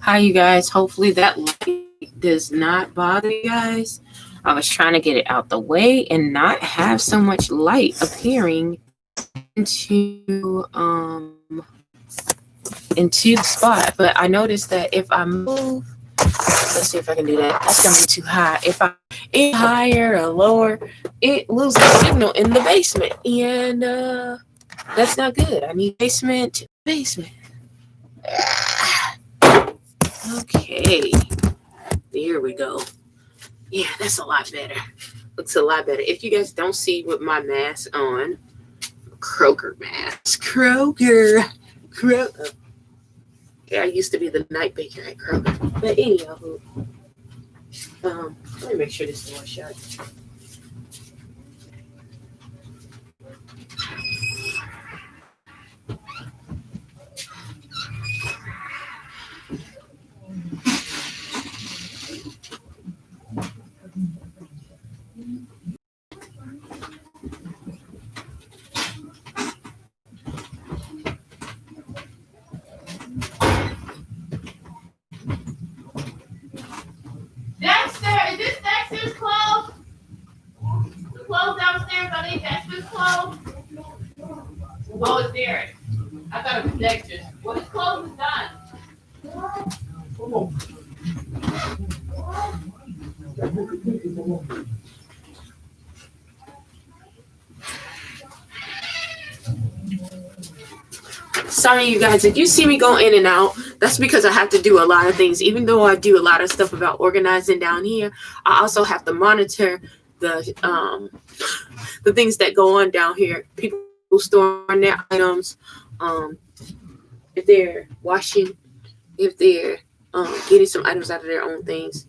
Hi, you guys. Hopefully that light does not bother you guys. I was trying to get it out the way and not have so much light appearing into the spot. But I noticed that if I move, let's see if I can do that. That's gonna be too high. If I it higher or lower, it loses signal in the basement, and that's not good. I need basement. Okay, there we go. Yeah, that's a lot better. Looks a lot better. If you guys don't see with my mask on, Kroger mask. Kroger. Yeah, I used to be the night baker at Kroger. But anyhow, let me make sure this door shut. Dexter, is this Dexter's clothes? The clothes downstairs, are they Dexter's clothes? Oh, it's Derek. I thought it was Dexter's. Well, his clothes is done. Sorry, you guys, if you see me go in and out, that's because I have to do a lot of things. Even though I do a lot of stuff about organizing down here, I also have to monitor the things that go on down here. People storing their items, if they're washing, if they're getting some items out of their own things.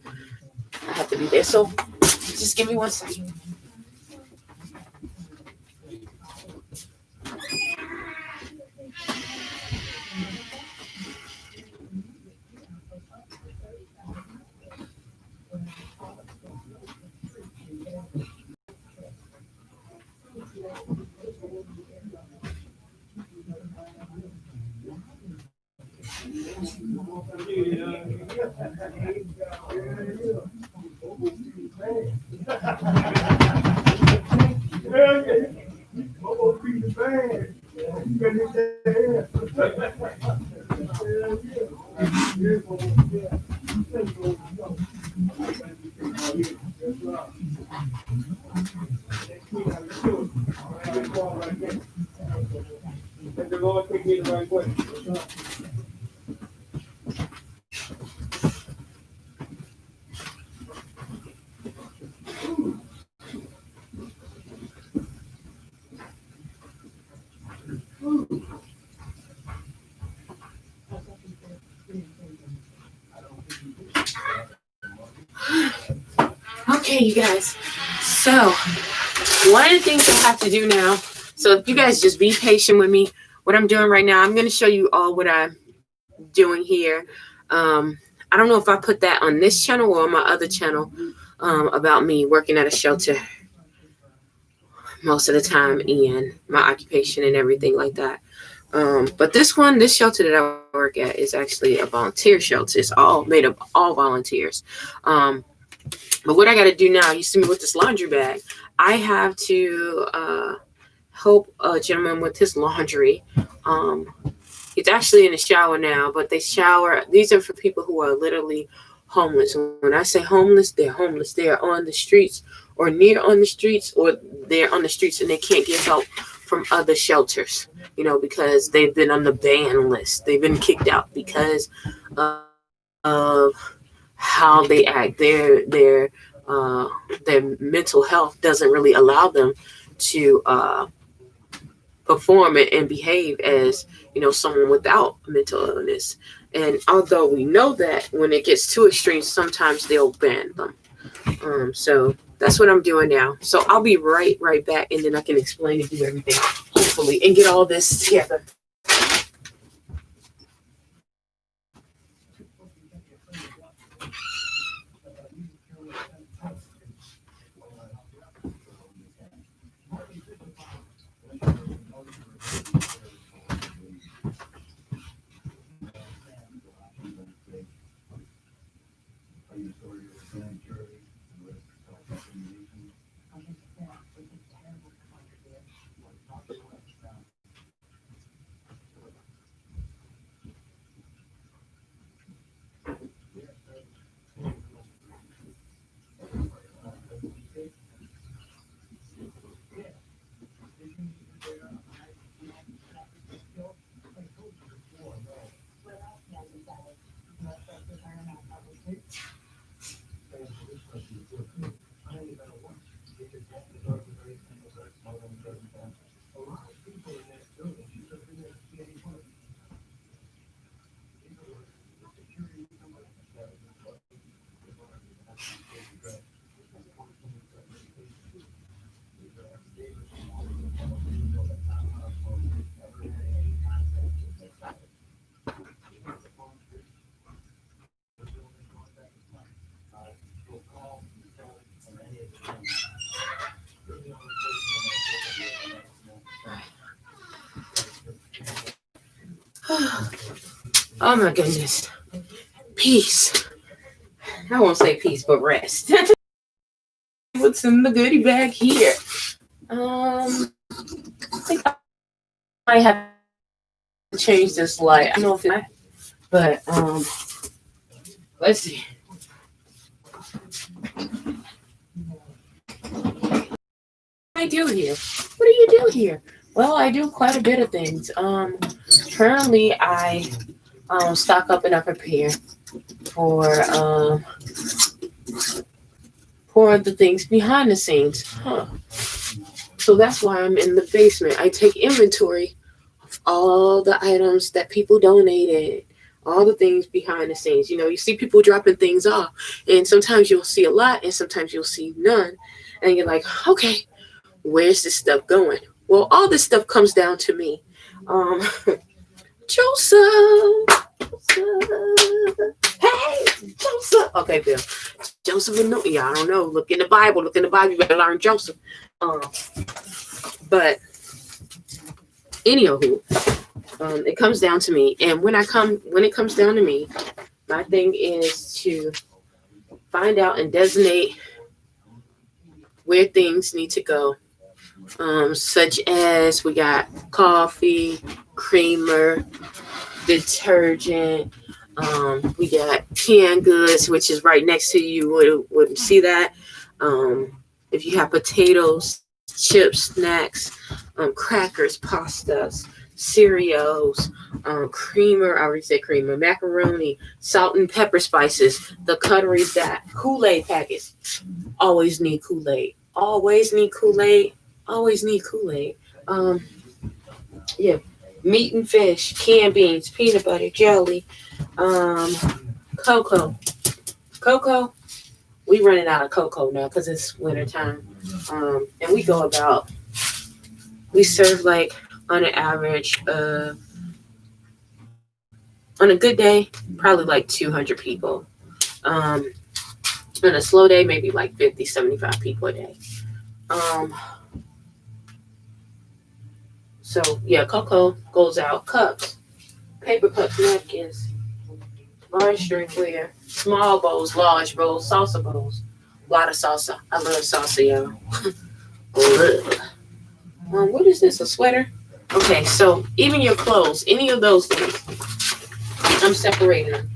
I have to be there. So just give me 1 second. Okay, you guys. So one of the things I have to do now, so if you guys just be patient with me, what I'm doing right now, I'm going to show you all what I'm doing here. I don't know if I put that on this channel or on my other channel about me working at a shelter most of the time and my occupation and everything like that. But this shelter that I work at is actually a volunteer shelter. It's all made of all volunteers. But what I got to do now, you see me with this laundry bag. I have to help a gentleman with his laundry. He's actually in the shower now, but they shower. These are for people who are literally homeless. When I say homeless, they're homeless. They are on the streets or near on the streets, or they're on the streets and they can't get help from other shelters, because they've been on the ban list. They've been kicked out because of how they act. Their mental health doesn't really allow them to perform and behave as someone without mental illness. And although we know that when it gets too extreme, sometimes they'll ban them. So that's what I'm doing now. So I'll be right back, and then I can explain and do everything, hopefully, and get all this together. Oh my goodness. Peace. I won't say peace, but rest. What's in the goodie bag here? I think I might have to change this light. I don't know if it, but let's see. What do I do here? What do you do here? Well, I do quite a bit of things. Currently I stock up and I prepare for the things behind the scenes. So that's why I'm in the basement. I take inventory of all the items that people donated, all the things behind the scenes. You know, you see people dropping things off, and sometimes you'll see a lot, and sometimes you'll see none. And you're like, okay, where's this stuff going? Well, all this stuff comes down to me. Joseph. Hey, Joseph. Okay, Bill. Joseph and no, yeah, I don't know. Look in the Bible. Look in the Bible. You better learn Joseph. But anywho, it comes down to me, and when it comes down to me, my thing is to find out and designate where things need to go, such as we got coffee, creamer, detergent. We got canned goods, which is right next to you. Wouldn't see that. If you have potatoes, chips, snacks, crackers, pastas, cereals, creamer, I already said creamer, macaroni, salt and pepper spices, the cutlery, that Kool-Aid packets. Always need Kool-Aid. Always need Kool-Aid. Always need Kool-Aid. Yeah. Meat and fish, canned beans, peanut butter, jelly, cocoa. Cocoa, we running out of cocoa now because it's winter time. And we serve like on an average, on a good day, probably like 200 people. On a slow day, maybe like 50, 75 people a day. So yeah, cocoa goes out. Cups, paper cups, napkins, large drinkware, small bowls, large bowls, salsa bowls. A lot of salsa. I love salsa, y'all. What is this? A sweater? Okay, so even your clothes, any of those things, I'm separating them.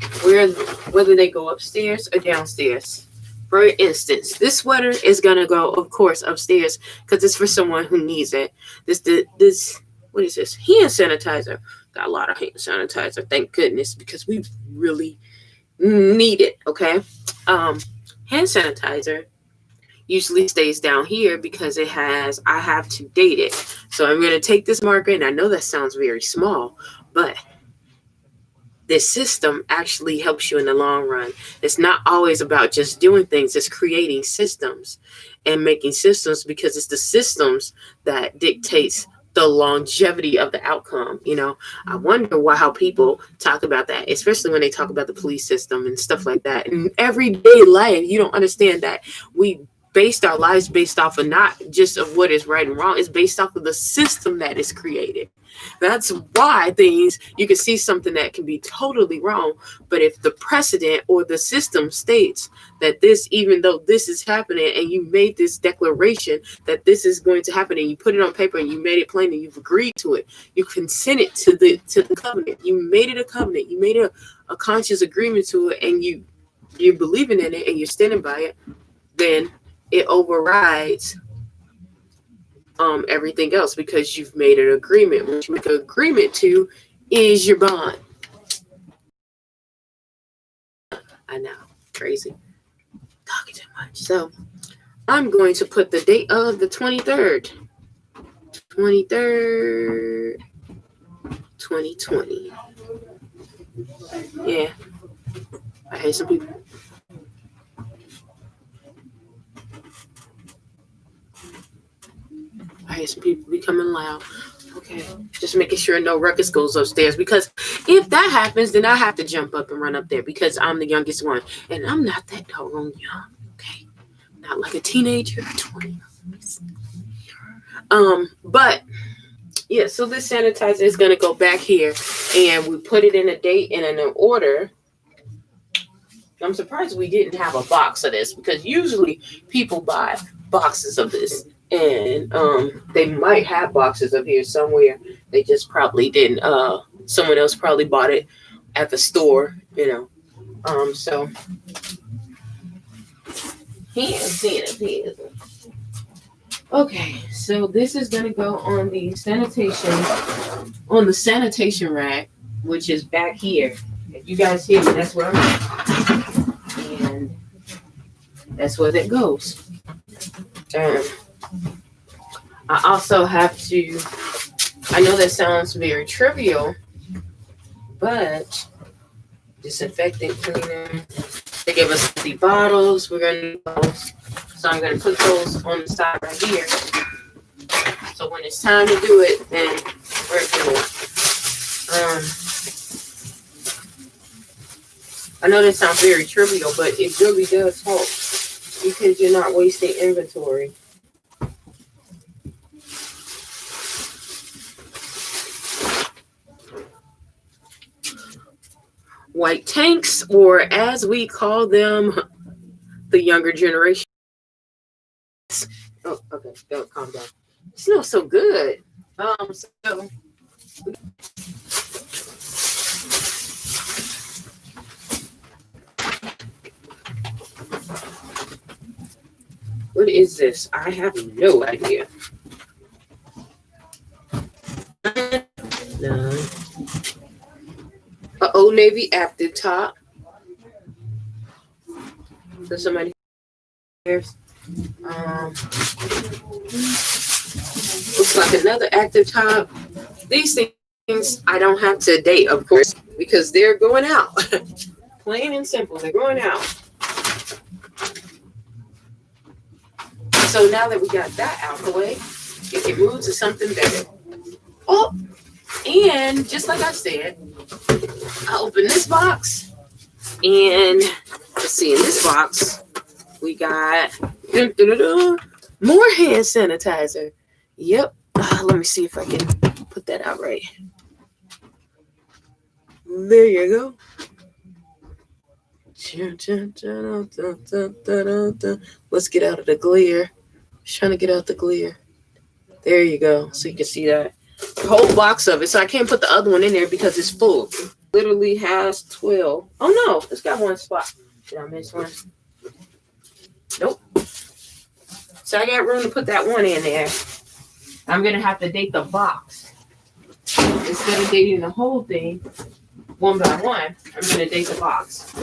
Whether they go upstairs or downstairs. For instance, this sweater is gonna go, of course, upstairs because it's for someone who needs it. This what is this? Hand sanitizer. Got a lot of hand sanitizer. Thank goodness, because we really need it. Okay. Hand sanitizer usually stays down here because I have to date it. So I'm gonna take this marker, and I know that sounds very small, but this system actually helps you in the long run. It's not always about just doing things, it's creating systems and making systems, because it's the systems that dictates the longevity of the outcome. You know, I wonder how people talk about that, especially when they talk about the police system and stuff like that. In everyday life, you don't understand that we based our lives based off of not just of what is right and wrong, it's based off of the system that is created. That's why you can see something that can be totally wrong, but if the precedent or the system states that this, even though this is happening, and you made this declaration that this is going to happen, and you put it on paper and you made it plain and you've agreed to it, you consented to the covenant, you made it a covenant, you made a conscious agreement to it, and you're believing in it and you're standing by it, then it overrides everything else, because you've made an agreement. What you make an agreement to is your bond. I know. Crazy. Talking too much. So I'm going to put the date of the 23rd. 23rd, 2020. Yeah. I had some people. Becoming loud. Okay. Just making sure no ruckus goes upstairs, because if that happens, then I have to jump up and run up there because I'm the youngest one. And I'm not that doggone young. Okay. Not like a teenager, 20. But yeah, so this sanitizer is gonna go back here, and we put it in a date and in an order. I'm surprised we didn't have a box of this, because usually people buy boxes of this, and they might have boxes of here somewhere. They just probably didn't. Someone else probably bought it at the store, you know. So here. Okay, so this is gonna go on the sanitation rack, which is back here. If you guys hear me, that's where I'm at. And that's where that goes. I also have to, I know that sounds very trivial, but disinfectant cleaner. They give us the bottles. We're going to use those. So I'm going to put those on the side right here. So when it's time to do it, then we're good. I know that sounds very trivial, but it really does help, because you're not wasting inventory. White tanks, or as we call them, the younger generation. Oh, okay, don't calm down. It smells so good. So what is this? I have no idea. No. A Old Navy Active Top. So somebody here's looks like another Active Top. These things I don't have to date, of course, because they're going out. Plain and simple, they're going out. So now that we got that out the way, we can move to something better. Oh, and just like I said, I open this box, and let's see, in this box, we got more hand sanitizer. Yep. Let me see if I can put that out right. There you go. Let's get out of the glare. Just trying to get out the glare. There you go. So you can see that. The whole box of it. So I can't put the other one in there because it's full. Literally has 12. Oh no, it's got one spot. Did I miss one? Nope. So I got room to put that one in there. I'm going to have to date the box. Instead of dating the whole thing one by one, I'm going to date the box.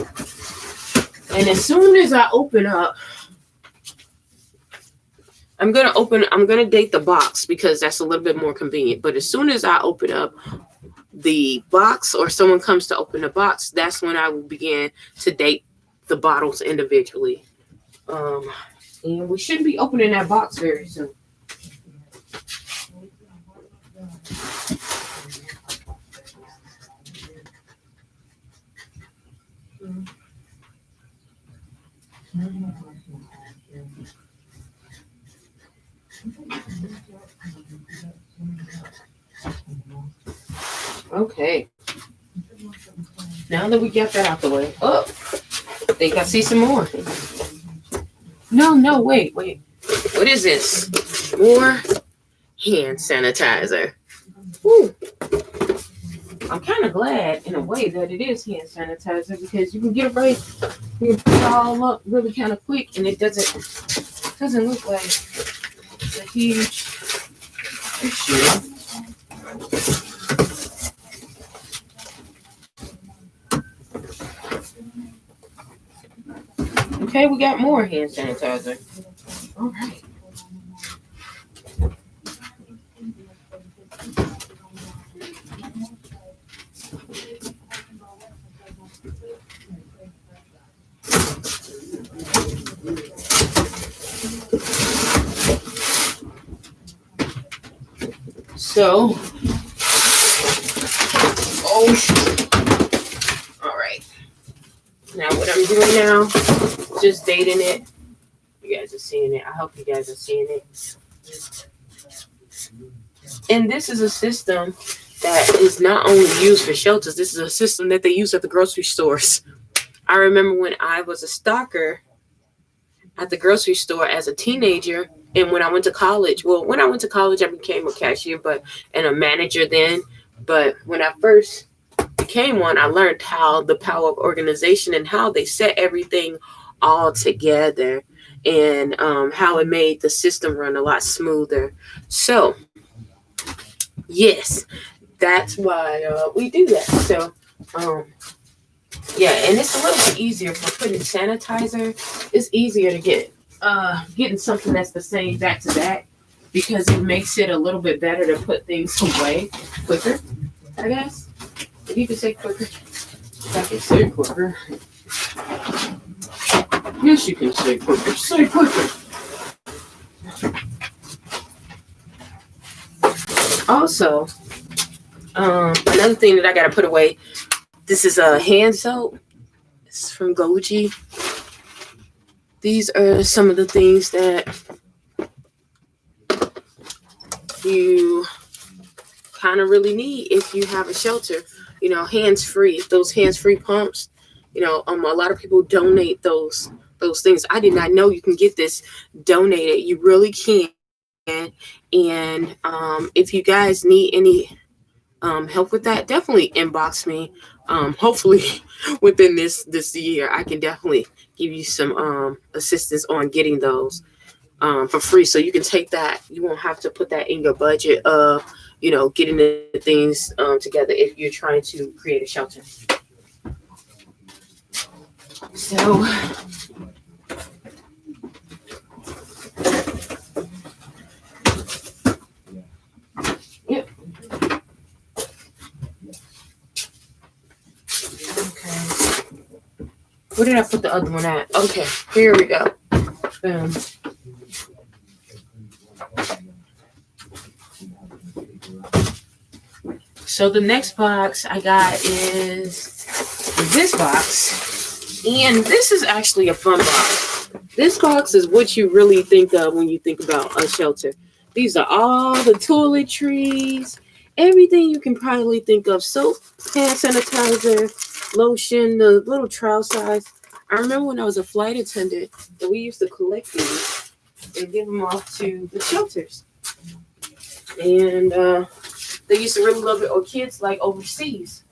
And as soon as I open up, I'm going to date the box because that's a little bit more convenient. But as soon as I open up the box, or someone comes to open the box, that's when I will begin to date the bottles individually. And we should be opening that box very soon. Okay. Now that we got that out the way, I think I see some more. No, wait. What is this? More hand sanitizer. Woo. I'm kind of glad in a way that it is hand sanitizer, because you can get it right, you can put it all up really kind of quick, and it doesn't look like it's a huge issue. Okay, we got more hand sanitizer. All right. So, oh, all right. Now, what I'm doing now, just dating it. You guys are seeing it. I hope you guys are seeing it. And this is a system that is not only used for shelters, this is a system that they use at the grocery stores. I remember when I was a stalker at the grocery store as a teenager, and when I went to college. Well, when I went to college, I became a cashier, and a manager then. But when I first became one, I learned how the power of organization and how they set everything all together, and how it made the system run a lot smoother. So, yes, that's why we do that. So, yeah, and it's a little bit easier for putting sanitizer. It's easier to get getting something that's the same back to back, because it makes it a little bit better to put things away quicker, I guess. If you could say quicker. I can say quicker. Yes, you can say quicker. Say quicker. Also, another thing that I gotta put away. This is a hand soap. It's from Goji. These are some of the things that you kind of really need if you have a shelter. You know, hands-free. Those hands-free pumps. You know, a lot of people donate those things. I did not know you can get this donated. You really can. And if you guys need any help with that, definitely inbox me. Hopefully within this year, I can definitely give you some assistance on getting those for free, so you can take that. You won't have to put that in your budget of getting the things together if you're trying to create a shelter. So yep. Where did I put the other one at? Okay, here we go. So the next box I got is this box. And this is actually a fun box. This box is what you really think of when you think about a shelter. These are all the toiletries, everything you can probably think of. Soap, hand sanitizer, lotion, the little trowel size. I remember when I was a flight attendant that we used to collect these and give them off to the shelters. And they used to really love it, or kids like overseas.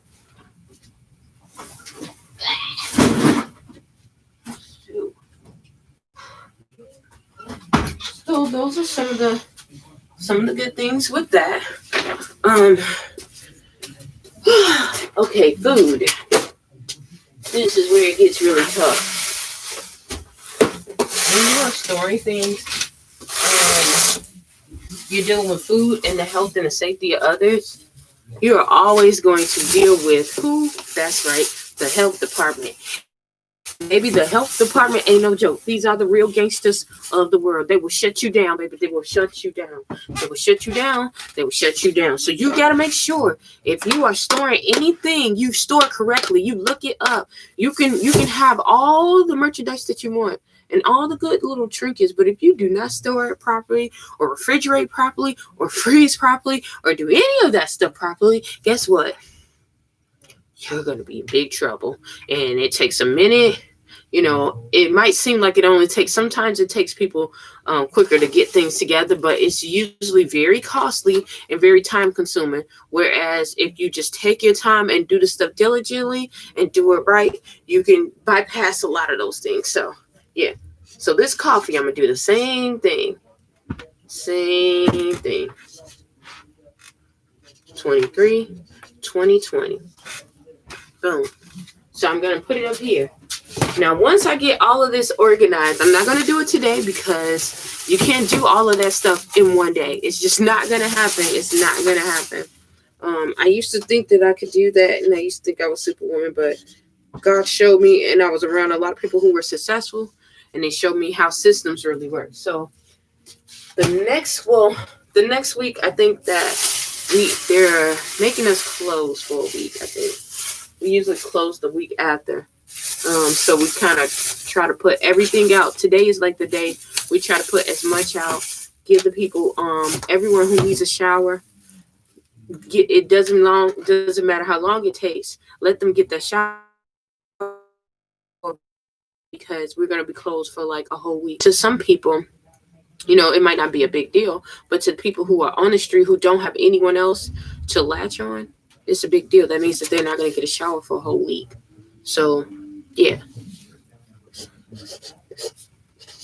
So those are some of the good things with that. Okay, food. This is where it gets really tough. When you are storing things and you're dealing with food and the health and the safety of others, you are always going to deal with who? That's right, the health department. Maybe the health department ain't no joke. These are the real gangsters of the world. They will shut you down, baby. They will shut you down. They will shut you down. They will shut you down. So you got to make sure if you are storing anything, you store it correctly. You look it up. You can have all the merchandise that you want and all the good little trinkets. But if you do not store it properly, or refrigerate properly, or freeze properly, or do any of that stuff properly, guess what? You're going to be in big trouble. And it takes a minute. It might seem like it only takes, sometimes it takes people quicker to get things together, but it's usually very costly and very time consuming. Whereas if you just take your time and do the stuff diligently and do it right, you can bypass a lot of those things. So, yeah. So this coffee, I'm going to do the same thing. 23, 2020. Boom. So I'm going to put it up here. Now, once I get all of this organized, I'm not going to do it today because you can't do all of that stuff in one day. It's just not going to happen. It's not going to happen. I used to think that I could do that, and I used to think I was Superwoman, but God showed me, and I was around a lot of people who were successful, and they showed me how systems really work. So the next week, I think that they're making us close for a week. I think we usually close the week after. So we kind of try to put everything out. Today is like the day we try to put as much out. Give the people, everyone who needs a shower. It doesn't matter how long it takes. Let them get that shower because we're gonna be closed for like a whole week. To some people, it might not be a big deal, but to people who are on the street who don't have anyone else to latch on, it's a big deal. That means that they're not gonna get a shower for a whole week. So, yeah.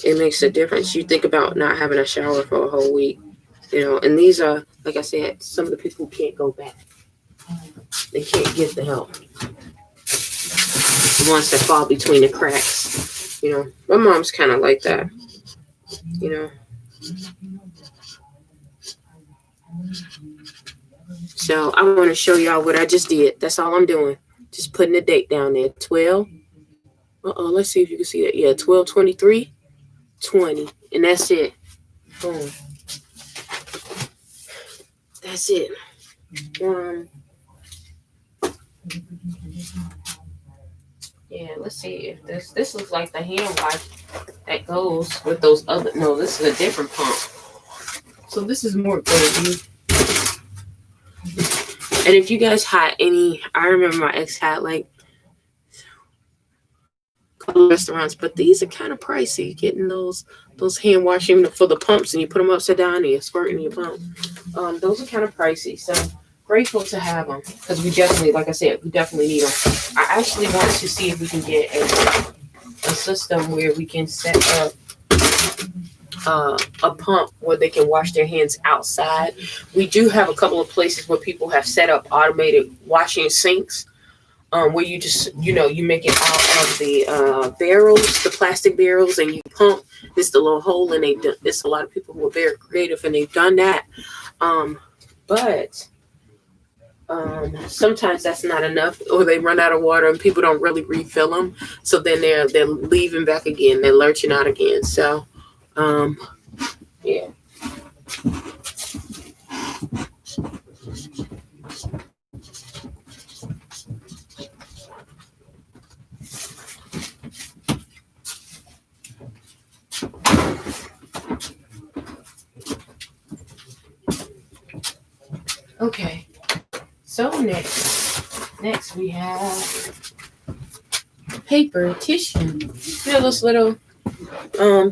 It makes a difference. You think about not having a shower for a whole week, and these are, like I said, some of the people who can't go back. They can't get the help. The ones that fall between the cracks. My mom's kind of like that. So I want to show y'all what I just did. That's all I'm doing. Just putting the date down there. 12. Let's see if you can see that. Yeah, 12/23/20. And that's it. Boom. That's it. Yeah, let's see if this looks like the hand wash that goes with those other. No, this is a different pump. So this is more golden. And if you guys had any, I remember my ex had like a couple restaurants, but these are kind of pricey. Getting those hand washing for the pumps, and you put them upside down and you're squirting your pump. Those are kind of pricey. So grateful to have them because we definitely, like I said, we definitely need them. I actually want to see if we can get a system where we can set up a pump where they can wash their hands outside. We do have a couple of places where people have set up automated washing sinks, where you just, you make it out of the barrels, the plastic barrels, and you pump. It's the little hole, and it's a lot of people who are very creative, and they've done that. But sometimes that's not enough, or they run out of water and people don't really refill them. So then they're leaving back again. They're lurching out again. So, yeah. Okay. So next we have paper, tissue. Those little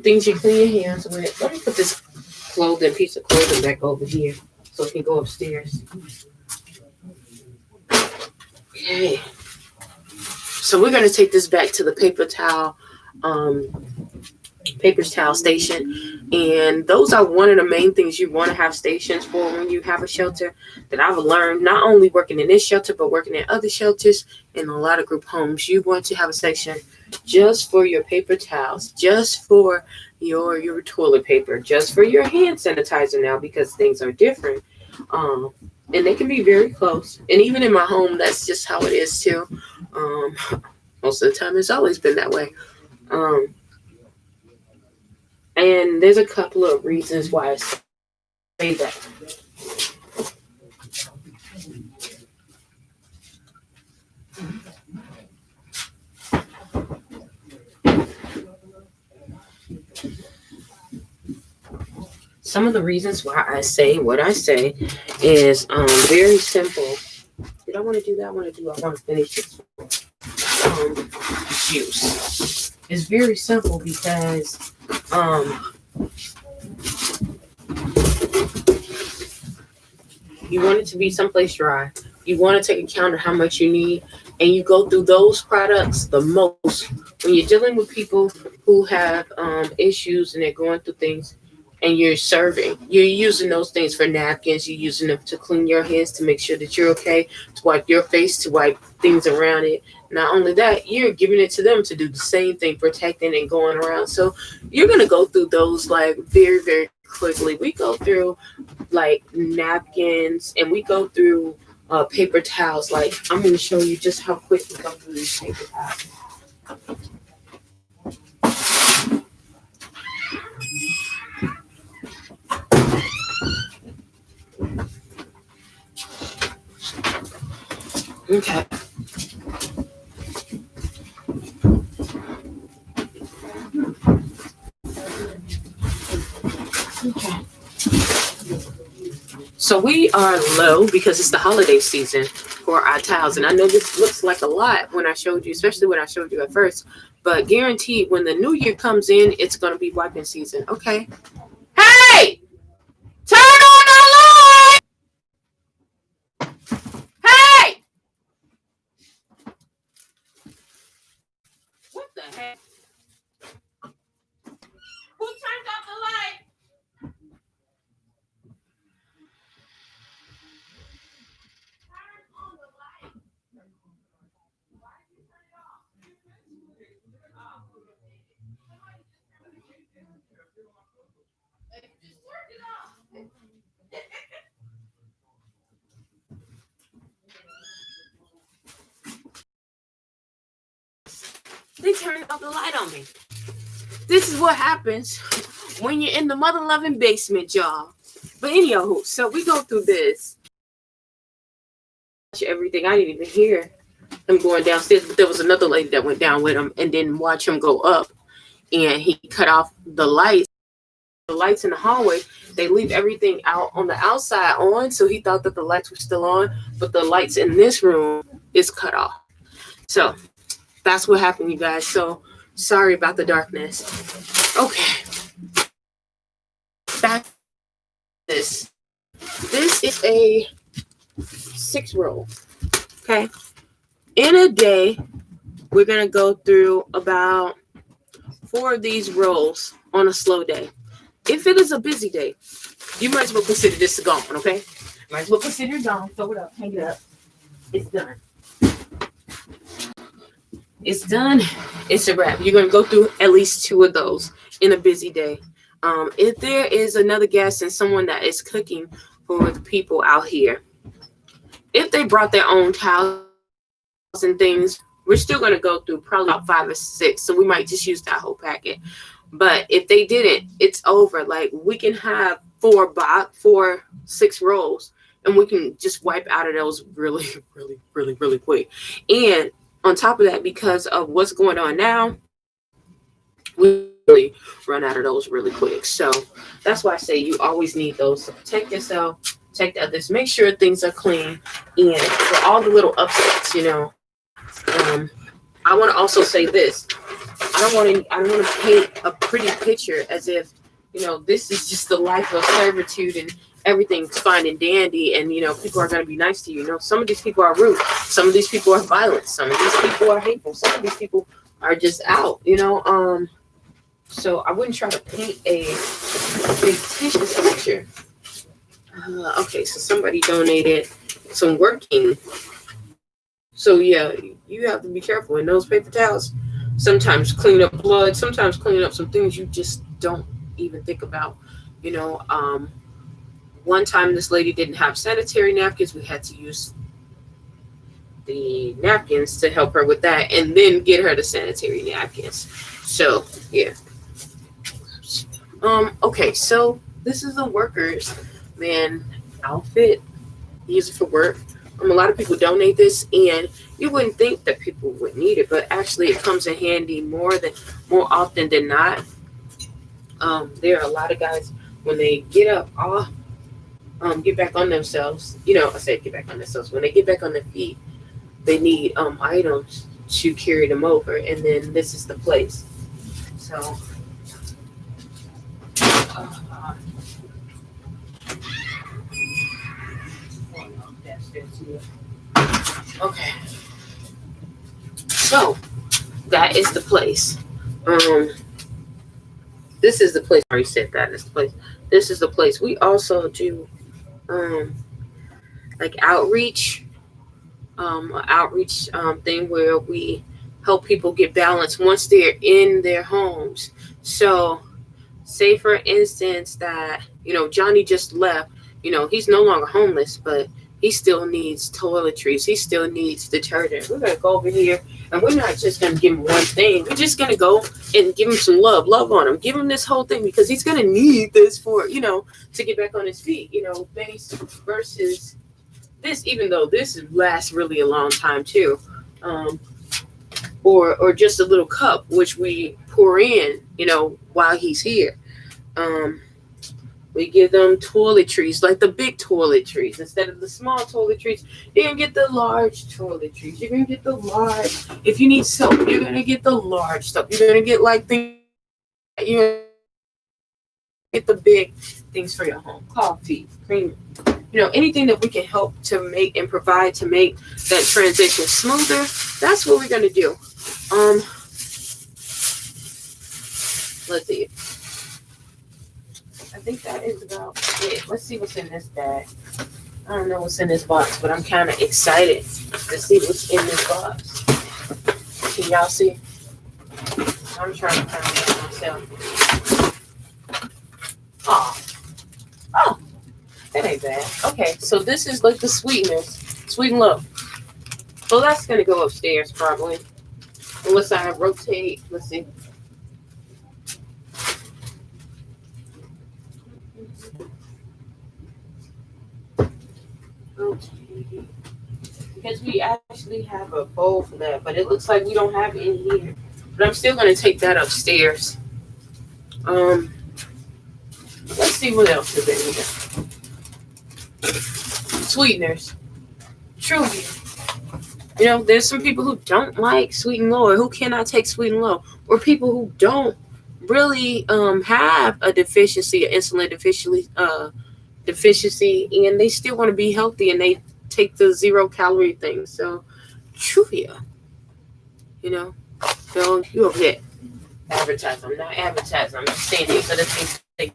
things you clean your hands with. Let me put this piece of clothing back over here so it can go upstairs. Okay. So we're gonna take this back to the paper towel station, and those are one of the main things you want to have stations for when you have a shelter, that I've learned not only working in this shelter but working in other shelters and a lot of group homes. You want to have a section just for your paper towels, just for your toilet paper, just for your hand sanitizer now, because things are different, and they can be very close. And even in my home, that's just how it is too. Most of the time it's always been that way. And there's a couple of reasons why I say that. Some of the reasons why I say what I say is very simple. Did I want to do that? I want to finish this juice. It's very simple because you want it to be someplace dry. You want to take account of how much you need, and you go through those products the most when you're dealing with people who have issues and they're going through things. And you're using those things for napkins. You're using them to clean your hands, to make sure that you're okay, to wipe your face, to wipe things around it. Not only that, you're giving it to them to do the same thing, protecting and going around. So you're gonna go through those like very, very quickly. We go through like napkins and we go through paper towels. Like I'm gonna show you just how quick we go through these paper towels. Okay. Okay. So we are low because it's the holiday season for our towels. And I know this looks like a lot when I showed you, especially when I showed you at first. But guaranteed, when the new year comes in, it's going to be wiping season. Okay. Hey! Turn on the light! Hey! What the heck? Who turned off the light? Turn on the light. Why did you turn it off? Just turned it off. They turned off the light on me. This is what happens when you're in the mother loving basement, y'all. But anyhow, so we go through this. Everything I didn't even hear him going downstairs, but there was another lady that went down with him and didn't watch him go up, and he cut off the lights. The lights in the hallway, they leave everything out on the outside on, so he thought that the lights were still on, but the lights in this room is cut off. So that's what happened, you guys. So sorry about the darkness. Okay, back to this. This is a 6-roll. Okay, in a day, we're gonna go through about 4 of these rolls on a slow day. If it is a busy day, you might as well consider this gone, okay? Might as well consider it gone. Throw it up, hang it up. It's done. It's done. It's a wrap. You're going to go through at least 2 of those in a busy day. If there is another guest and someone that is cooking for the people out here, if they brought their own towels and things, we're still going to go through probably about 5 or 6. So we might just use that whole packet. But if they didn't, it's over. Like we can have 6 rolls, and we can just wipe out of those really, really, really, really quick. And on top of that, because of what's going on now, we really run out of those really quick. So that's why I say you always need those to protect yourself, protect others, make sure things are clean, and for all the little upsets, I want to also say this. I don't want to paint a pretty picture as if, this is just the life of servitude and everything's fine and dandy and, people are going to be nice to you. Some of these people are rude. Some of these people are violent. Some of these people are hateful. Some of these people are just out, So I wouldn't try to paint a fictitious picture. Okay, so somebody donated some working. So yeah, you have to be careful in those paper towels. Sometimes clean up blood, sometimes clean up some things you just don't even think about. One time this lady didn't have sanitary napkins. We had to use the napkins to help her with that and then get her the sanitary napkins. So yeah. Okay, so this is a worker's man outfit. Use it for work. A lot of people donate this, and you wouldn't think that people would need it, but actually it comes in handy more often than not. There are a lot of guys when they get up, get back on themselves. I said get back on themselves. When they get back on their feet, they need items to carry them over, and then this is the place. So. Okay. So that is the place. This is the place. I already said that is the place. This is the place. We also do like outreach outreach thing where we help people get balance once they're in their homes. So, say for instance that Johnny just left. He's no longer homeless, but he still needs toiletries. He still needs detergent. We're gonna go over here, and we're not just gonna give him one thing. We're just gonna go and give him some love on him, give him this whole thing because he's gonna need this for to get back on his feet. Base versus this, even though this lasts really a long time too. Or just a little cup which we pour in, while he's here. We give them toiletries, like the big toiletries instead of the small toiletries. You're gonna get the large toiletries. You're gonna get the large. If you need soap, you're gonna get the large soap. You're gonna get like things. You're gonna get the big things for your home, coffee, cream. Anything that we can help to make and provide to make that transition smoother. That's what we're gonna do. Let's see. I think that is about it. Let's see what's in this bag. I don't know what's in this box, but I'm kind of excited to see what's in this box. Can y'all see? I'm trying to find it myself. Oh, that ain't bad. Okay, so this is like the sweetness, sweet and low. So that's gonna go upstairs probably, unless I rotate. Let's see. Because we actually have a bowl for that, but it looks like we don't have it in here. But I'm still going to take that upstairs. Let's see what else is in here. Sweeteners. Truly. There's some people who don't like sweet and low, or who cannot take sweet and low, or people who don't really have a deficiency, an insulin deficiency, and they still want to be healthy, and they take the 0-calorie thing. So, trivia, so you over there advertise. I'm not advertising. I'm just standing for the thing.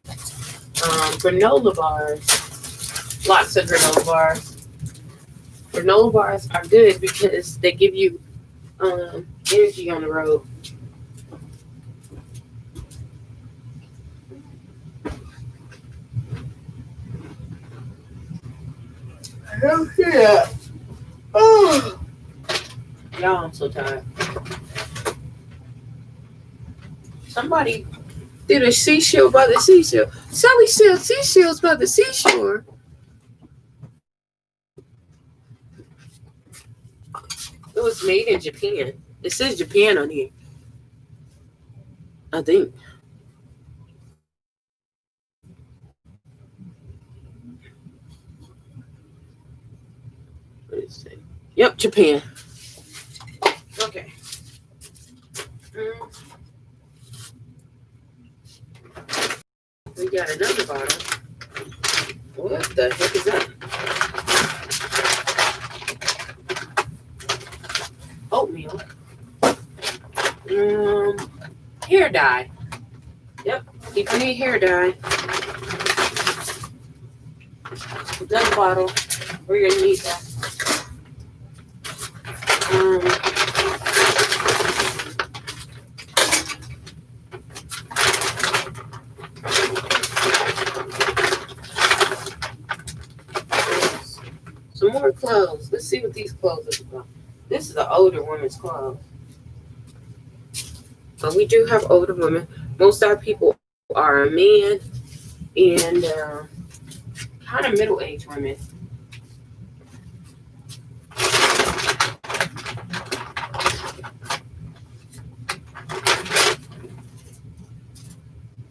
Granola bars, lots of granola bars. Granola bars are good because they give you energy on the road. Yeah. Oh, y'all, I'm so tired. Somebody did a seashell by the seashore. Sally sells seashells by the seashore. It was made in Japan. It says Japan on here, I think. What is it? Yep, Japan. Okay. We got another bottle. What the heck is that? Oatmeal. Hair dye. Yep, if you need hair dye. Another bottle. We're gonna need that. Some more clothes. Let's see what these clothes are about. This is the older women's clothes. But we do have older women. Most of our people are men and kind of middle-aged women.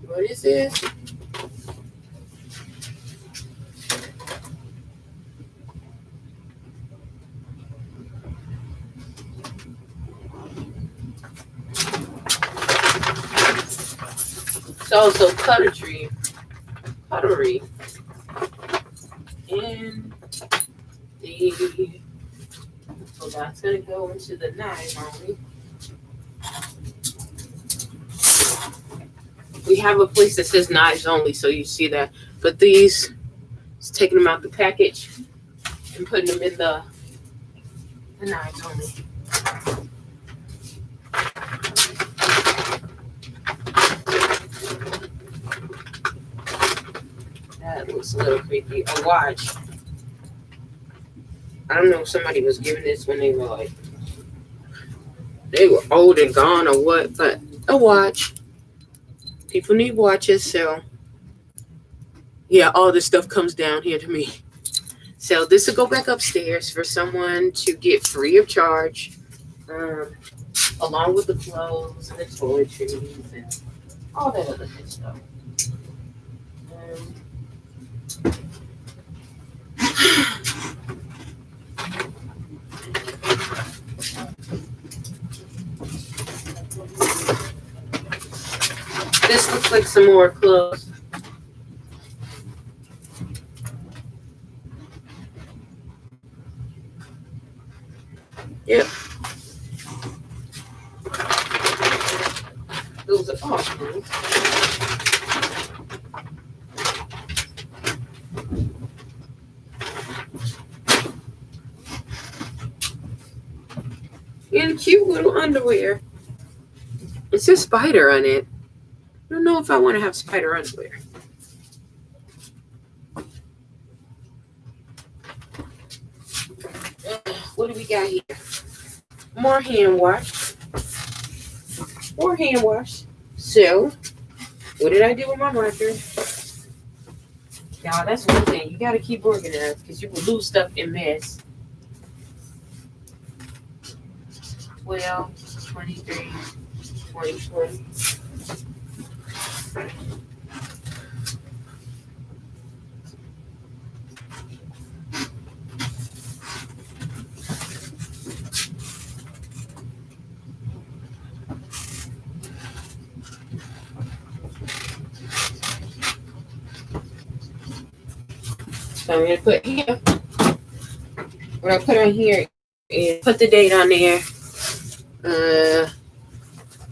What is this? So cutlery, and so that's gonna go into the knife only. We have a place that says knives only, so you see that. But these, it's taking them out the package and putting them in the The knives only. That looks a little creepy. A watch. I don't know if somebody was giving this when they were old and gone or what, but a watch. People need watches, so yeah, all this stuff comes down here to me. So this will go back upstairs for someone to get free of charge, along with the clothes and the toiletries and all that other good stuff. This looks like some more clothes. Yep. Those are all clothes. And cute little underwear. It says spider on it. I don't know if I want to have spider underwear. What do we got here? More hand wash. More hand wash. So, what did I do with my marker? Y'all, that's one thing. You got to keep organized because you will lose stuff in mess. 12, 23, 24. So I'm going to put here. What I put on here is put the date on there.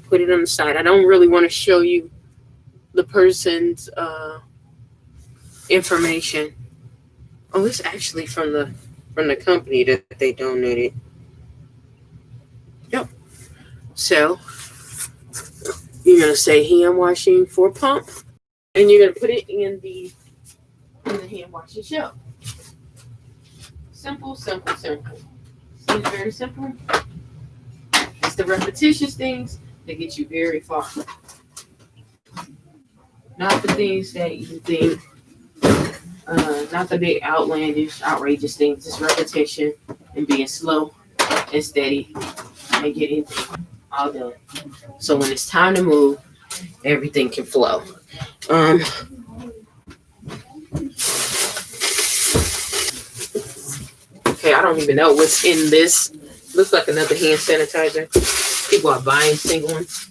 Put it on the side. I don't really want to show you the person's information. Oh, it's actually from the company that they donated. Yep. So you're gonna say hand washing for pump, and you're gonna put it in the hand washing shell. Simple, simple, simple. Seems very simple. It's the repetitious things that get you very far. Not the things that you think, not the big outlandish, outrageous things. Just repetition and being slow and steady and getting all done. So when it's time to move, everything can flow. Okay, I don't even know what's in this. Looks like another hand sanitizer. People are buying single ones.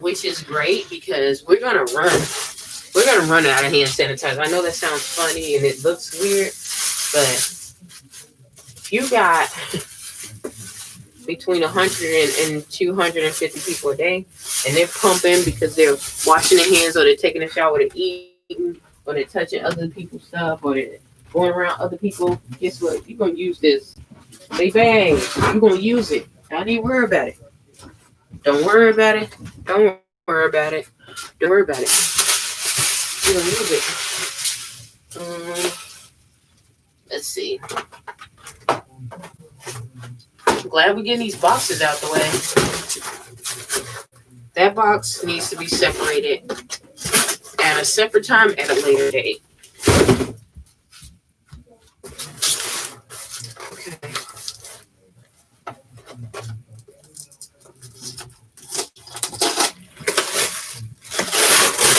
Which is great because we're gonna run out of hand sanitizer. I know that sounds funny and it looks weird, but you got between 100 and 250 people a day, and they're pumping because they're washing their hands, or they're taking a shower, they're eating, or they're touching other people's stuff, or they're going around other people. Guess what? You're gonna use this. They bang. You're gonna use it. Don't even worry about it. Don't worry about it. Don't worry about it. Don't worry about it. You're gonna use it. Let's see. I'm glad we're getting these boxes out the way. That box needs to be separated at a separate time at a later date. Okay.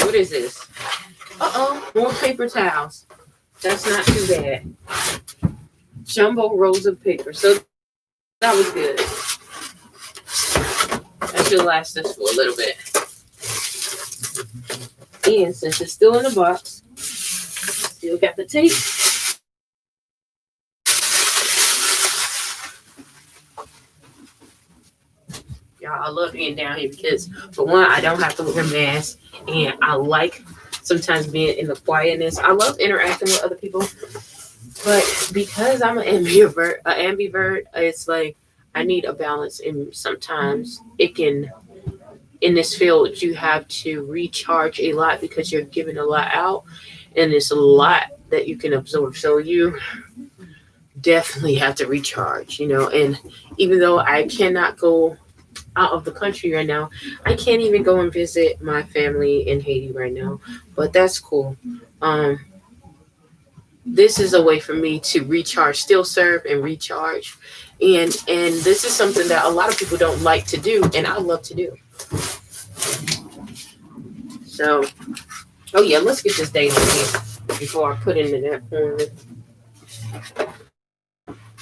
What is this? More paper towels. That's not too bad. Jumbo rolls of paper. So that was good. That should last us for a little bit. And since it's still in the box, still got the tape. I love being down here because, for one, I don't have to wear a mask, and I like sometimes being in the quietness. I love interacting with other people, but because I'm an ambivert, it's like I need a balance, and sometimes it can. In this field, you have to recharge a lot because you're giving a lot out, and it's a lot that you can absorb. So you definitely have to recharge, and even though I cannot go out of the country right now, I can't even go and visit my family in Haiti right now, but that's cool. um this is a way for me to recharge, still serve and recharge, and this is something that a lot of people don't like to do, and I love to do. So, oh yeah, let's get this date on here before I put it in that corner.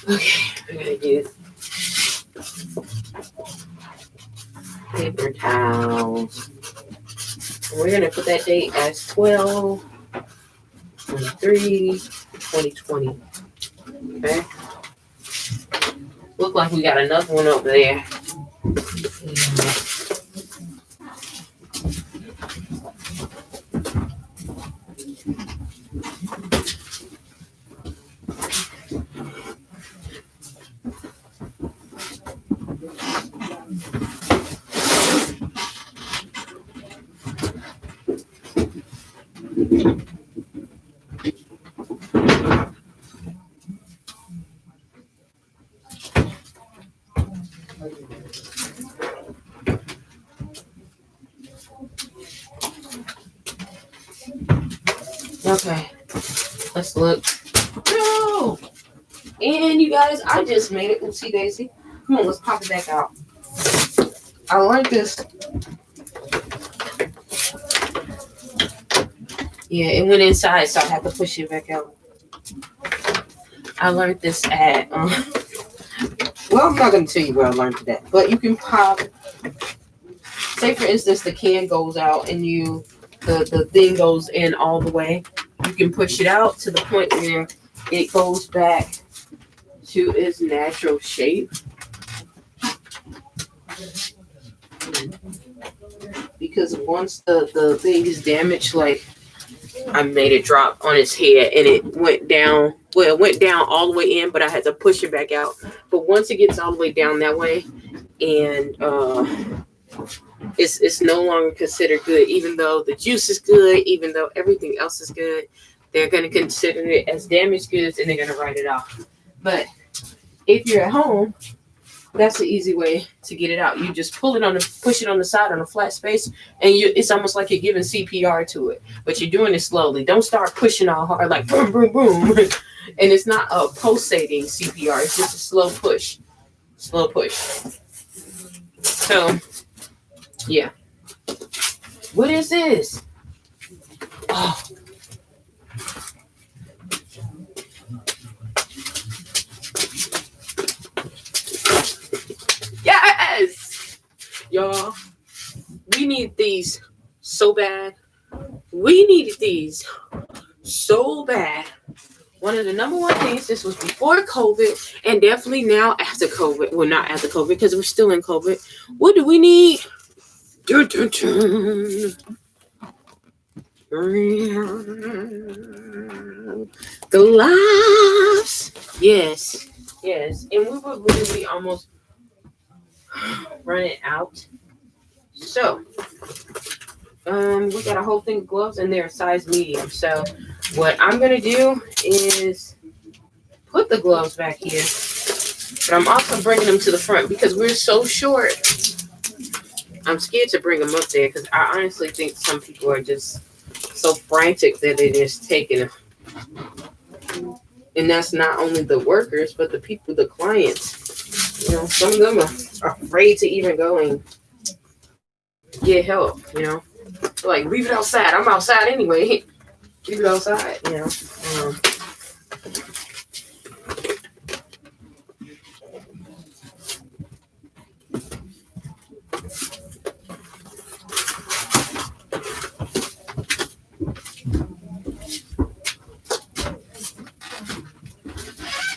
Okay, I gotta do paper towels. We're gonna put that date as 12/23/2020. Okay. Look like we got another one over there. Okay, let's look. No! And you guys, I just made it. Oopsie daisy. Come on, let's pop it back out. I like this. Yeah, it went inside, so I had to push it back out. I learned this at, well, I'm not going to tell you where I learned that, but you can pop, say for instance, the can goes out and the thing goes in all the way. You can push it out to the point where it goes back to its natural shape. Because once the thing is damaged, like I made it drop on its head and it went down. Well, it went down all the way in, but I had to push it back out. But once it gets all the way down that way, and it's no longer considered good, even though the juice is good, even though everything else is good, they're going to consider it as damaged goods and they're going to write it off. But if you're at home, that's the easy way to get it out. You just push it on the side on a flat space, and it's almost like you're giving CPR to it, but you're doing it slowly. Don't start pushing all hard, like boom, boom, boom. And it's not a pulsating CPR. It's just a slow push. So, yeah. What is this? Oh. Yes! Y'all, we need these so bad. We needed these so bad. One of the number one things, this was before COVID, and definitely now after COVID. Well, not after COVID, because we're still in COVID. What do we need? Dun, dun, dun. Gloves. Yes. And we were literally almost running out. So, we got a whole thing of gloves, and they're a size medium. So, what I'm gonna do is put the gloves back here, but I'm also bringing them to the front because we're so short. I'm scared to bring them up there because I honestly think some people are just so frantic that they're just taking them. And that's not only the workers, but the people, the clients. Some of them are afraid to even go and get help. Like, leave it outside. I'm outside anyway. Leave it outside.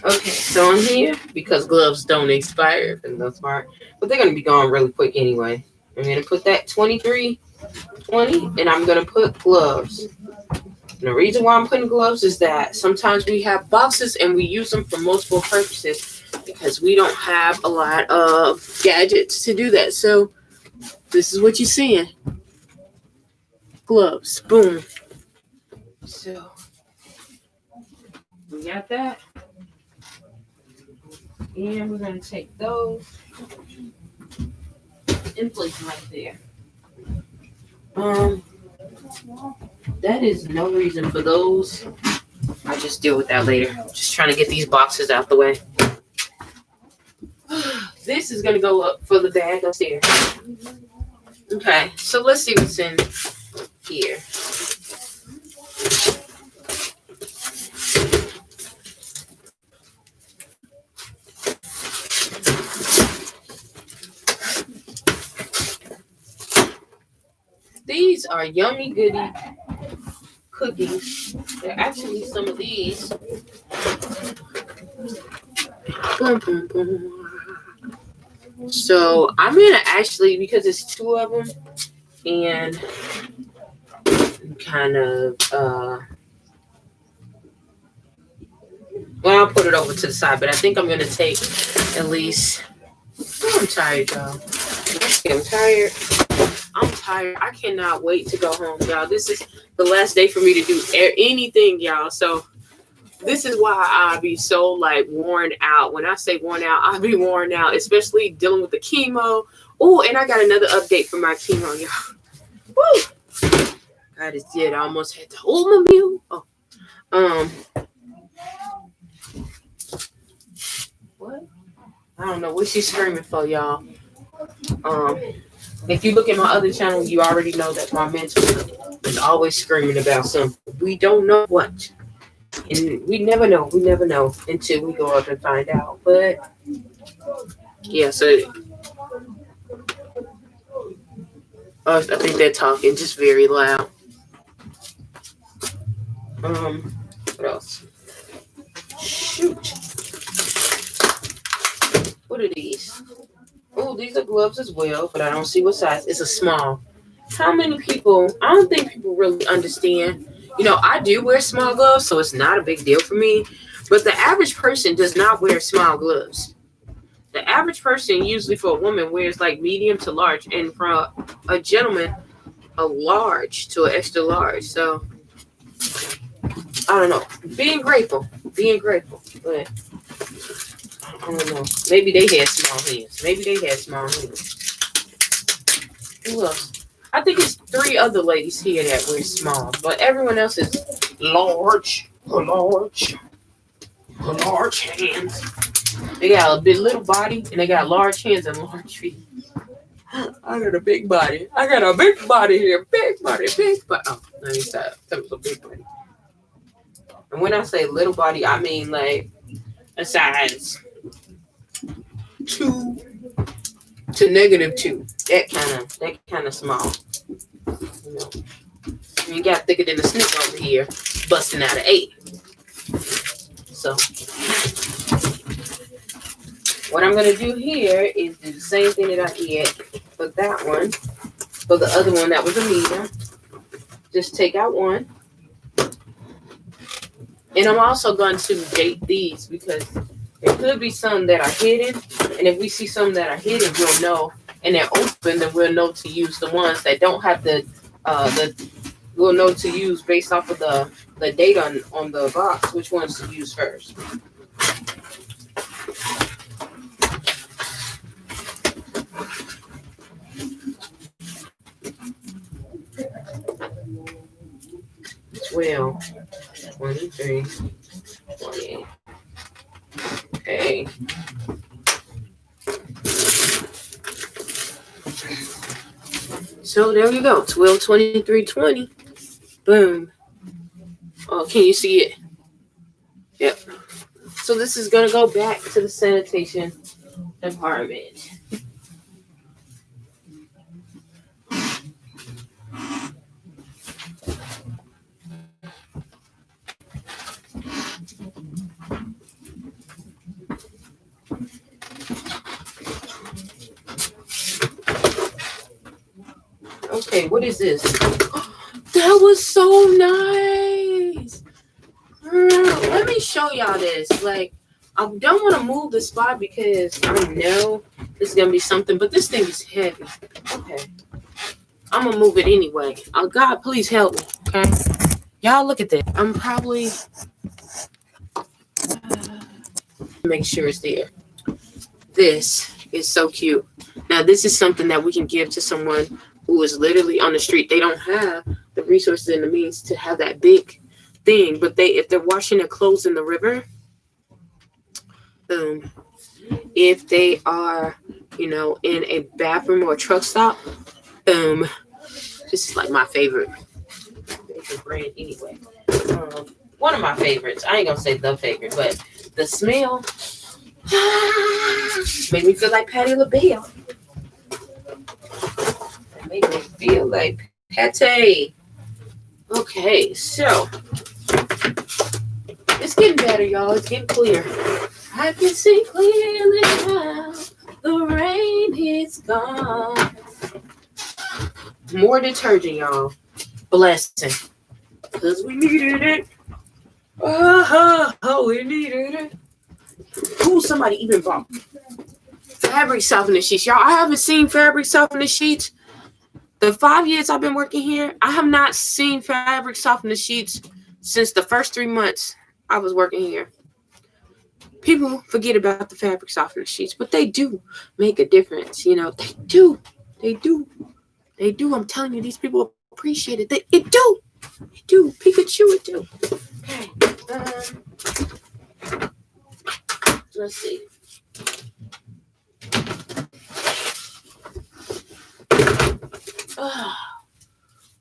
Okay, so I'm here because gloves don't expire for the most part. But they're going to be gone really quick anyway. I'm going to put that 23.20, and I'm going to put gloves. And the reason why I'm putting gloves is that sometimes we have boxes and we use them for multiple purposes because we don't have a lot of gadgets to do that. So this is what you're seeing. Gloves. Boom. So we got that. And we're going to take those and place them right there. That is no reason for those. I'll just deal with that later. Just trying to get these boxes out the way. This is going to go up for the bag upstairs. Okay, so let's see what's in here. These are yummy goody cookies. They're actually some of these. Boom, boom, boom. So I'm gonna actually, because it's two of them, and kind of well, I'll put it over to the side, but I think I'm gonna take at least. Oh, I'm tired, y'all. I'm tired. I cannot wait to go home, y'all. This is the last day for me to do anything, y'all. So this is why I be so like worn out. When I say worn out, I be worn out, especially dealing with the chemo. Oh, and I got another update for my chemo, y'all. Woo! God is dead. I almost had to hold my mule. Oh, what? I don't know what she's screaming for, y'all. If you look at my other channel, you already know that my mentor is always screaming about something. We don't know what. And we never know. We never know until we go up and find out. But, yeah, so I think they're talking just very loud. What else? Shoot. What are these? Oh, these are gloves as well, but I don't see what size. It's a small. How many people? I don't think people really understand. You know, I do wear small gloves, so it's not a big deal for me. But the average person does not wear small gloves. The average person, usually for a woman, wears like medium to large, and for a gentleman, a large to an extra large. So I don't know. Being grateful, but I don't know. Maybe they had small hands. Who else? I think it's 3 other ladies here that wear small, but everyone else is large hands. They got a big little body, and they got large hands and large feet. I got a big body. Here. Big body. Oh, let me stop. That was a big body. And when I say little body, I mean like a size 2 to -2. That kind of small. You know, you got thicker than a snake over here, busting out of 8. So, what I'm gonna do here is do the same thing that I did for that one. For the other one that was a medium, just take out one. And I'm also going to date these because there could be some that are hidden. And if we see some that are hidden, we'll know. And they're open, then we'll know to use the ones that don't have we'll know to use based off of the date on the box, which ones to use first. Well, 23, 28. Okay. So there you go. 12, 23, 20. Boom. Oh, can you see it? Yep. So this is going to go back to the sanitation department. Hey, what is this? That was so nice. Let me show y'all this. Like, I don't want to move the spot because I know this is gonna be something, but this thing is heavy. Okay, I'm gonna move it anyway. Oh God, please help me. Okay, y'all look at this. I'm probably make sure it's there. This is so cute. Now, this is something that we can give to someone who is literally on the street. They don't have the resources and the means to have that big thing, but if they're washing their clothes in the river, if they are, in a bathroom or a truck stop, this is like my favorite brand anyway. One of my favorites. I ain't gonna say the favorite, but the smell made me feel like Patti LaBelle. It made me feel like Pate. Okay, so it's getting better, y'all. It's getting clear. I can see clearly now. The rain is gone. More detergent, y'all. Blessing. Because we needed it. Oh, we needed it. Ooh, somebody even bought fabric softening sheets. Y'all, I haven't seen fabric softening sheets. The 5 years I've been working here, I have not seen fabric softening sheets since the first 3 months I was working here. People forget about the fabric softener sheets, but they do make a difference. They do. They do. They do. I'm telling you, these people appreciate it. It do. It do. Pikachu, it do. Okay. Let's see. Oh,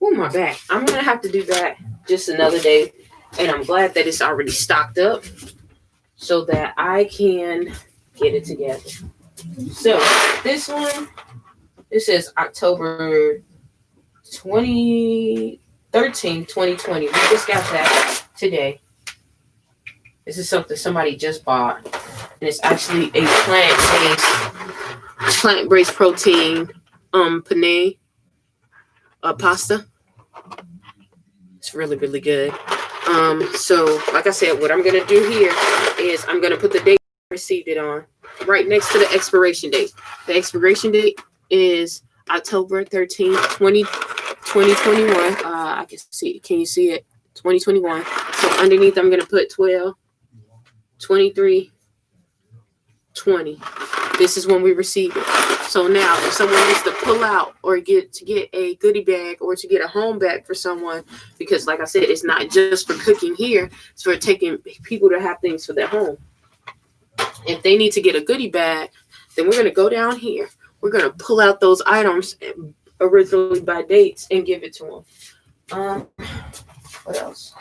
my back. I'm going to have to do that just another day. And I'm glad that it's already stocked up so that I can get it together. So this one, it says October 2013, 2020. We just got that today. This is something somebody just bought. And it's actually a plant-based protein penne pasta. It's really, really good. So like I said, what I'm gonna do here is I'm gonna put the date I received it on right next to the expiration date. The expiration date is October 13th, 2021. I can see it. Can you see it? 2021. So underneath I'm gonna put 12, 23, 20. This is when we received it. So now if someone needs to pull out or get a goodie bag or to get a home bag for someone, because like I said, it's not just for cooking here, it's for taking people to have things for their home. If they need to get a goodie bag, then we're going to go down here. We're going to pull out those items originally by dates and give it to them. What else?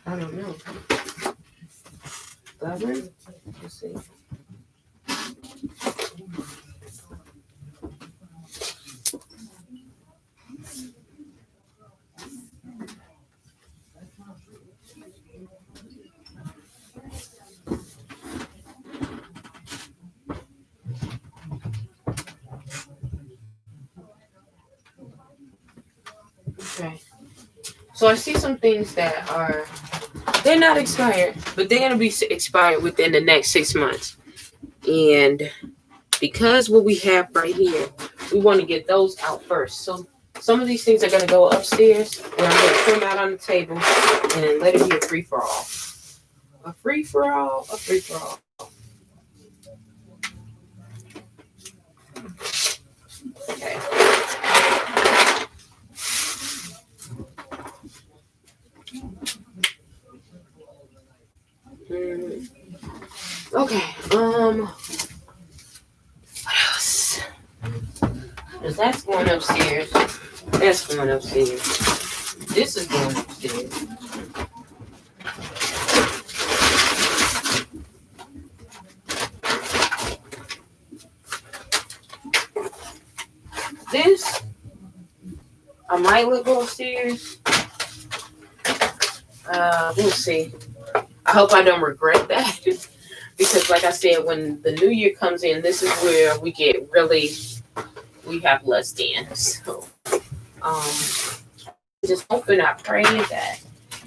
I don't know. Let's see. Okay. So I see some things that they're not expired, but they're going to be expired within the next 6 months. And because what we have right here, we want to get those out first. So some of these things are going to go upstairs, and I'm going to put them out on the table and let it be a free-for-all. A free-for-all, a free-for-all. Okay. Okay. What else? Because that's going upstairs. That's going upstairs. This is going upstairs. This, I might let go upstairs. I We'll see. I hope I don't regret that. Because like I said, when the new year comes in, this is where we have less in. So just hoping, I pray that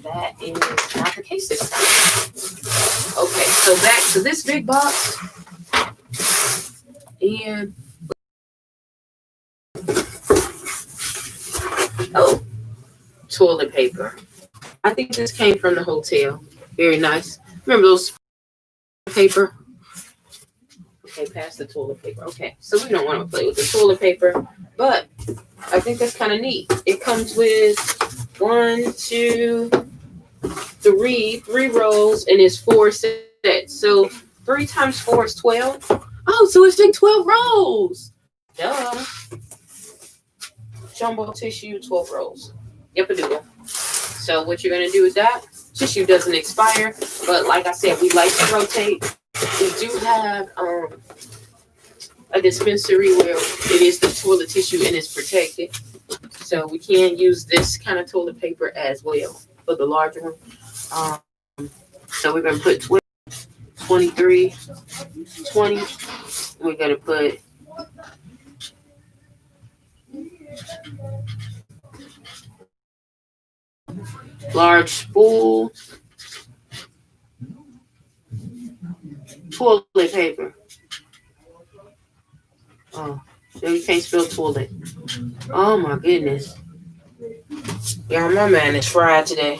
that is not the case this time. Okay, so back to this big box. And oh, toilet paper. I think this came from the hotel. Very nice. Remember those paper? Okay, pass the toilet paper. Okay, so we don't want to play with the toilet paper, but I think that's kind of neat. It comes with 1, 2, 3 rolls, and it's 4 sets. So 3 times 4 is 12. Oh, so it's like 12 rolls. Duh. Jumbo tissue, 12 rolls. Yep, a doodle. So what you're gonna do is that tissue doesn't expire, but like I said, we like to rotate. We do have a dispensary where it is the toilet tissue and it's protected. So we can use this kind of toilet paper as well for the larger one. So we're going to put 12, 23, 20. We're going to put large spool toilet paper. Oh, so you can't spell toilet. Oh my goodness. Yeah, my man is fried today.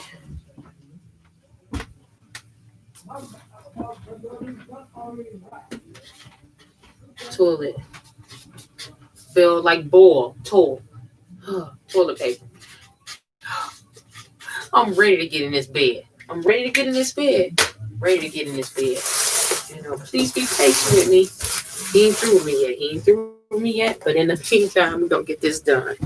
Toilet. Feel like boil. Toilet paper. I'm ready to get in this bed. Ready to get in this bed. You know, please be patient with me. He ain't through with me yet. But in the meantime, we're going to get this done.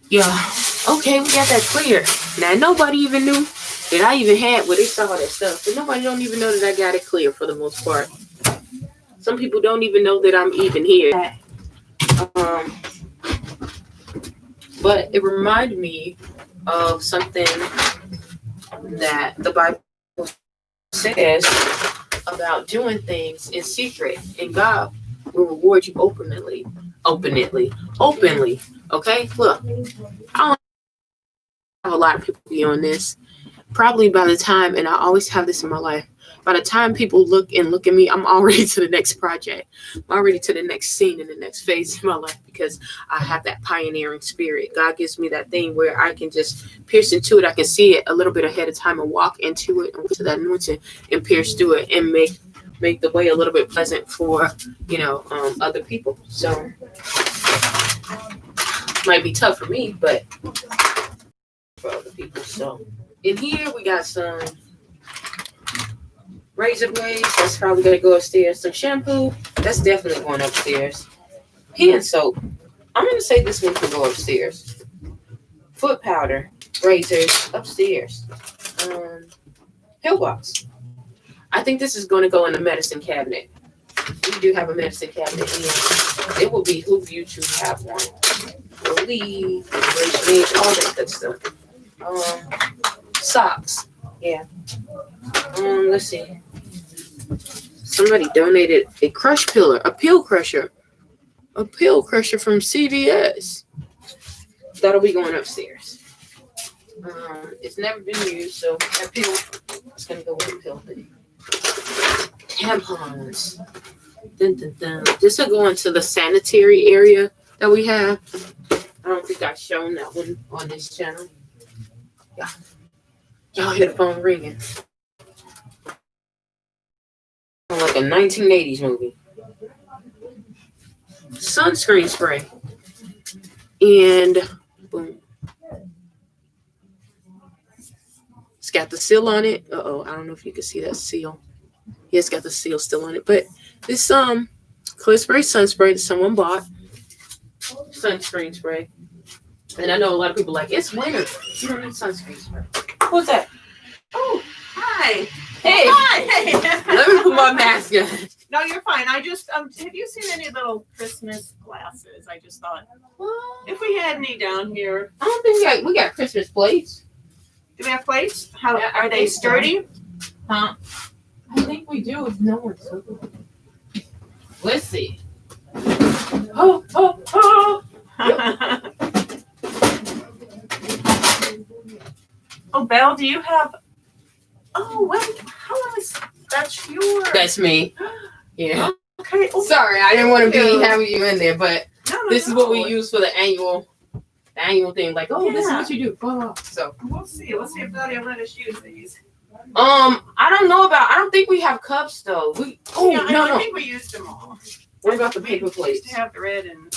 Yeah. Okay, we got that clear. Now, nobody even knew that I even had, they saw that stuff. But nobody don't even know that I got it clear for the most part. Some people don't even know that I'm even here. But it reminded me of something that the Bible says about doing things in secret, and God will reward you openly. Okay, look, I don't have a lot of people be on this. Probably by the time, and I always have this in my life, by the time people look at me, I'm already to the next project. I'm already to the next scene and the next phase in my life, because I have that pioneering spirit. God gives me that thing where I can just pierce into it. I can see it a little bit ahead of time and walk into it, into that anointing, and pierce through it and make the way a little bit pleasant for, other people. So might be tough for me, but for other people. So in here we got some razor blades. That's probably gonna go upstairs. Some shampoo. That's definitely going upstairs. Hand soap. I'm gonna say this one can go upstairs. Foot powder, razors upstairs. Pillbox. I think this is gonna go in the medicine cabinet. We do have a medicine cabinet here. It will behoove you to have one. Relief, all that good stuff. Socks. Yeah. Let's see. Somebody donated a crush pillar, a pill crusher from CVS. That'll be going upstairs. It's never been used, so that pill is gonna go with the pill thing. Tampons. Dun, dun, dun. This will go into the sanitary area that we have. I don't think I've shown that one on this channel. Yeah. Y'all hear the phone ringing. Like a 1980s movie. Sunscreen spray. And boom. It's got the seal on it. I don't know if you can see that seal. Yeah, it's got the seal still on it. But this clear spray sun spray that someone bought. sunscreen spray. And I know a lot of people like, it's winter. You don't need sunscreen spray. What's that? Oh, hi. Hey. Hi. Let me put my mask on. No, you're fine. I just have you seen any little Christmas glasses? I just thought if we had any down here. I don't think we got Christmas plates. Do we have plates? How Yeah, are they sturdy? Huh? I think we do if no one's looking. Let's see. Oh, oh, oh. Oh, Belle, do you have? Oh, wait. How is that's yours? That's me. Yeah. Okay. Oh, Sorry, I didn't want to be having you in there, but no, this is what we use for the annual thing. Like, oh, this is what you do. Oh, so we'll see. Let's see if Belle will let us use these. I don't know about. I don't think we have cups though. I think we used them all. What about the paper We plates? used to have the red and.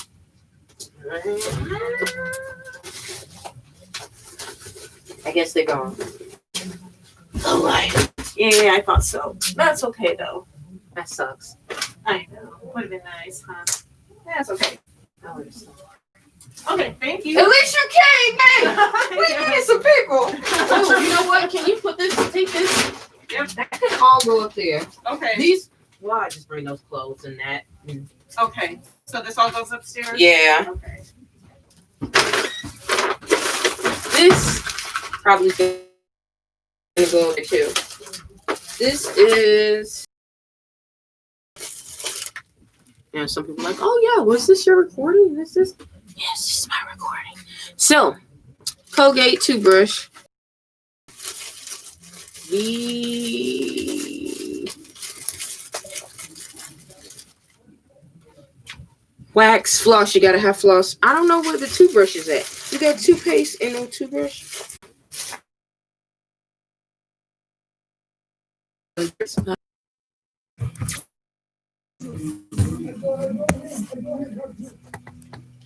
I guess they're gone. Oh my. Yeah, I thought so. That's okay though. That sucks. I know. Would have been nice, huh? That's okay. Okay, thank you. At least you came, man. We needed some people. Oh, you know what? Can you take this? Yep. That can all go up there. Okay. These. Well, I just bring those clothes and that. Okay. So this all goes upstairs? Yeah. Okay. This probably gonna go over too. This is. Yeah, some people are like, oh yeah, was this your recording? Yes, this is my recording. So, Colgate toothbrush. The wax floss. You gotta have floss. I don't know where the toothbrush is at. You got toothpaste and no toothbrush?